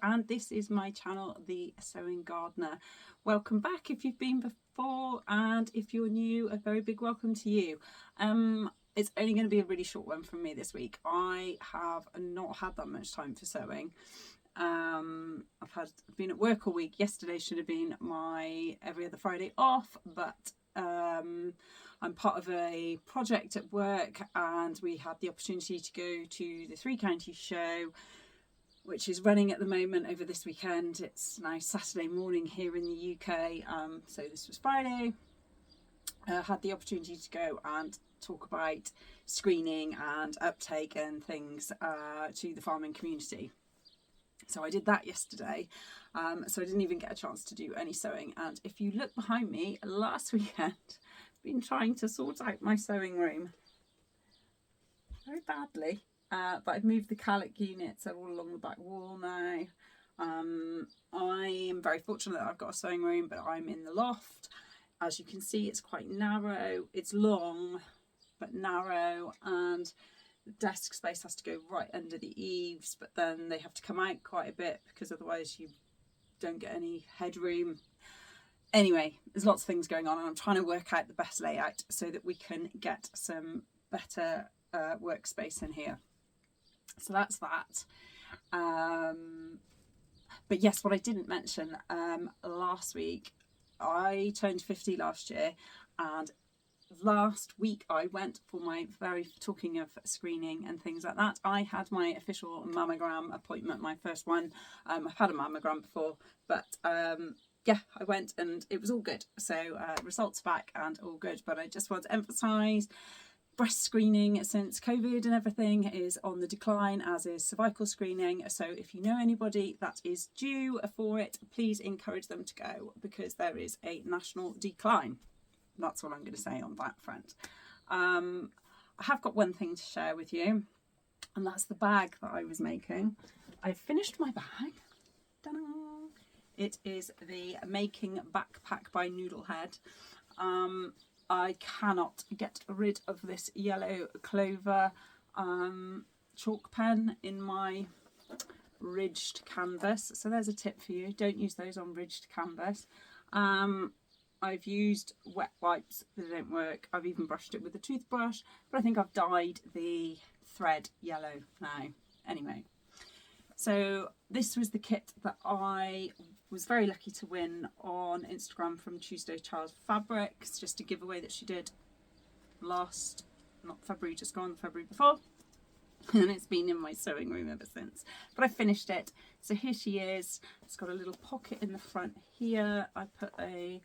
and this is my channel, The Sewing Gardener. Welcome back if you've been before, and if you're new, a very big welcome to you. It's only going to be a really short one from me this week. I have not had that much time for sewing. I've been at work all week. Yesterday should have been my every other Friday off, but I'm part of a project at work, and we had the opportunity to go to the Three Counties show, which is running at the moment over this weekend. It's now Saturday morning here in the UK, so this was Friday. Had the opportunity to go and talk about screening and uptake and things to the farming community. So I did that yesterday, so I didn't even get a chance to do any sewing. And if you look behind me, last weekend I've been trying to sort out my sewing room very badly, but I've moved the calic units, they're all along the back wall now. I am very fortunate that I've got a sewing room, but I'm in the loft. As you can see, it's quite narrow. It's long but narrow, and the desk space has to go right under the eaves, but then they have to come out quite a bit because otherwise you don't get any headroom. Anyway, there's lots of things going on, and I'm trying to work out the best layout so that we can get some better workspace in here. So that's that. But yes, what I didn't mention, last week, I turned 50 last year, and last week I went for my talking of screening and things like that, I had my official mammogram appointment, my first one. I've had a mammogram before, but yeah, I went and it was all good. So results back and all good, but I just want to emphasize breast screening since COVID and everything is on the decline, as is cervical screening. So if you know anybody that is due for it, please encourage them to go, because there is a national decline. That's what I'm going to say on that front. I have got one thing to share with you, and that's the bag that I was making. I've finished my bag. Ta-da! It is the Making Backpack by Noodlehead. I cannot get rid of this yellow clover chalk pen in my ridged canvas. So there's a tip for you. Don't use those on ridged canvas. I've used wet wipes, but they don't work. I've even brushed it with a toothbrush, but I think I've dyed the thread yellow now. Anyway, so this was the kit that I was very lucky to win on Instagram from Tuesday Charles Fabrics, just a giveaway that she did last, not February just gone, February before. And it's been in my sewing room ever since. But I finished it. So here she is. It's got a little pocket in the front here. I put a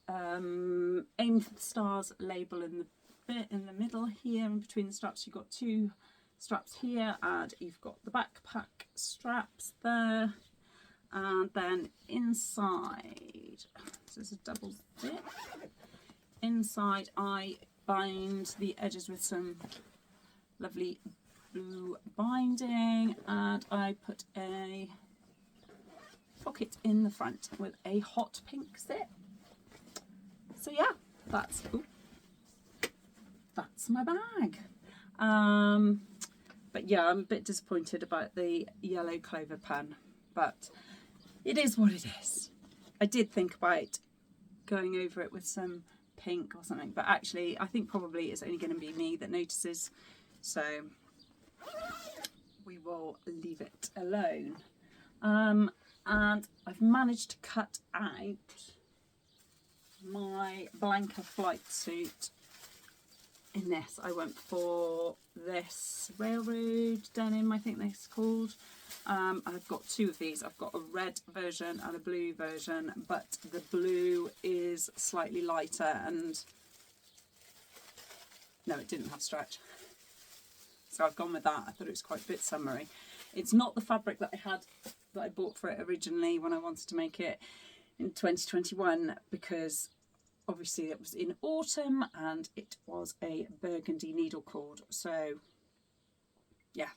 Aim for the Stars label in the bit in the middle here, in between the straps. You've got two straps here, and you've got the backpack straps there, and then inside, so this is a double zip. Inside I bind the edges with some lovely blue binding, and I put a pocket in the front with a hot pink zip. So yeah, that's my bag. But yeah, I'm a bit disappointed about the yellow clover pen, but it is what it is. I did think about going over it with some pink or something, but actually I think probably it's only going to be me that notices, so we will leave it alone. And I've managed to cut out my Blanca Flight Suit in this. I went for this railroad denim, I think this is called. I've got two of these. I've got a red version and a blue version, but the blue is slightly lighter, and no, it didn't have stretch. So I've gone with that. I thought it was quite a bit summery. It's not the fabric that I bought for it originally when I wanted to make it in 2021, because obviously it was in autumn and it was a burgundy needle cord, so yeah,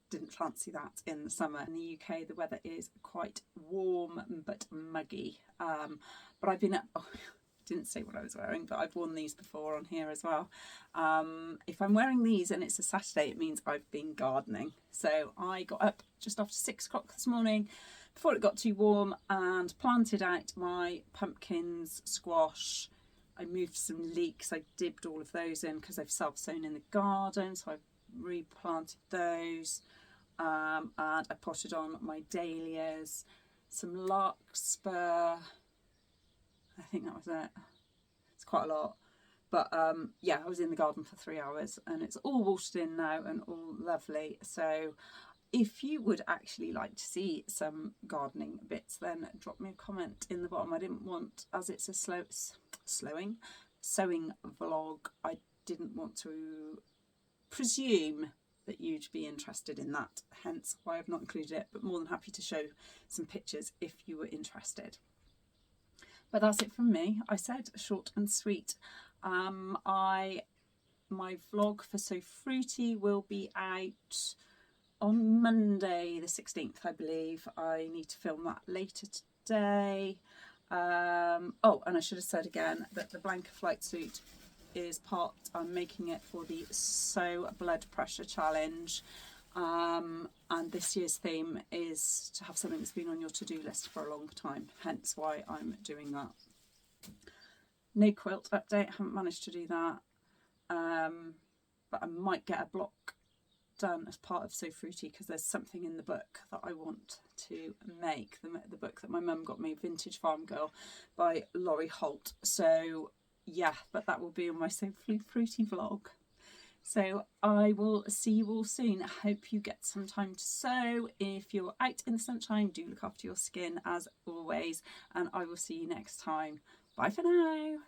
didn't fancy that in the summer. In the UK the weather is quite warm but muggy, but I've been didn't say what I was wearing, but I've worn these before on here as well. If I'm wearing these and it's a Saturday, it means I've been gardening. So I got up just after 6 o'clock this morning before it got too warm and planted out my pumpkins, squash. I moved some leeks, I dibbed all of those in because I've self-sown in the garden, so I replanted those. And I potted on my dahlias, some larkspur. I think that was it. It's quite a lot. But yeah, I was in the garden for 3 hours and it's all watered in now and all lovely. So if you would actually like to see some gardening bits, then drop me a comment in the bottom. I didn't want, as it's a sewing vlog, I didn't want to presume that you'd be interested in that, hence why I've not included it, but more than happy to show some pictures if you were interested. But that's it from me. I said short and sweet. My vlog for So Fruity will be out on Monday the 16th, I believe. I need to film that later today. Oh, and I should have said again that the Blanca Flight Suit is part, I'm making it for the Sew Blood Pressure Challenge. And this year's theme is to have something that's been on your to-do list for a long time, hence why I'm doing that. No quilt update, haven't managed to do that. But I might get a block done as part of So Fruity because there's something in the book that I want to make, the book that my mum got me, Vintage Farm Girl by Laurie Holt. So yeah, but that will be on my So Fruity vlog. So I will see you all soon. I hope you get some time to sew. If you're out in the sunshine, do look after your skin as always, and I will see you next time. Bye for now.